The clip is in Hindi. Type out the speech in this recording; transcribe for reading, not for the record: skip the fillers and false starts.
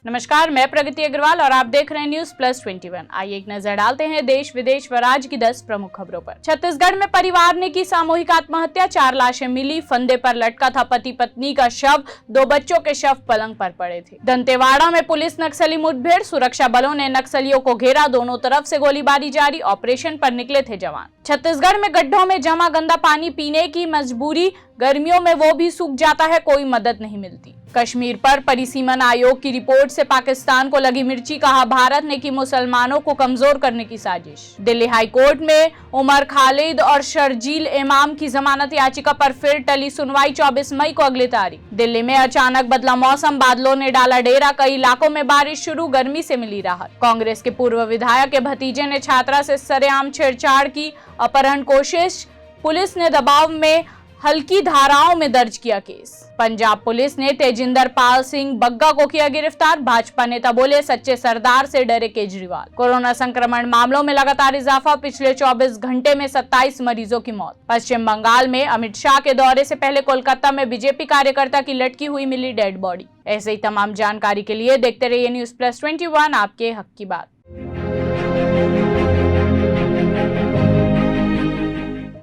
नमस्कार, मैं प्रगति अग्रवाल और आप देख रहे हैं न्यूज प्लस 21। आइए एक नजर डालते हैं देश विदेश व राज्य की 10 प्रमुख खबरों पर। छत्तीसगढ़ में परिवार ने की सामूहिक आत्महत्या, 4 लाशें मिली, फंदे पर लटका था पति पत्नी का शव, 2 बच्चों के शव पलंग पर पड़े थे। दंतेवाड़ा में पुलिस नक्सली मुठभेड़, सुरक्षा बलों ने नक्सलियों को घेरा, दोनों तरफ से गोलीबारी जारी, ऑपरेशन पर निकले थे जवान। छत्तीसगढ़ में गड्ढों में जमा गंदा पानी पीने की मजबूरी, गर्मियों में वो भी सूख जाता है, कोई मदद नहीं मिलती। कश्मीर पर परिसीमन आयोग की रिपोर्ट से पाकिस्तान को लगी मिर्ची, कहा भारत ने की मुसलमानों को कमजोर करने की साजिश। दिल्ली हाई कोर्ट में उमर खालिद और शर्जील इमाम की जमानत याचिका पर फिर टली सुनवाई, 24 मई को अगली तारीख। दिल्ली में अचानक बदला मौसम, बादलों ने डाला डेरा, कई इलाकों में बारिश शुरू, गर्मी से मिली राहत। कांग्रेस के पूर्व विधायक के भतीजे ने छात्रा से सरेआम छेड़छाड़ की, अपहरण कोशिश, पुलिस ने दबाव में हल्की धाराओं में दर्ज किया केस। पंजाब पुलिस ने तेजिंदर पाल सिंह बग्गा को किया गिरफ्तार, भाजपा नेता बोले सच्चे सरदार से डरे केजरीवाल। कोरोना संक्रमण मामलों में लगातार इजाफा, पिछले 24 घंटे में 27 मरीजों की मौत। पश्चिम बंगाल में अमित शाह के दौरे से पहले कोलकाता में बीजेपी कार्यकर्ता की लटकी हुई मिली डेड बॉडी। ऐसे ही तमाम जानकारी के लिए देखते रहिए न्यूज प्लस 21, आपके हक की बात।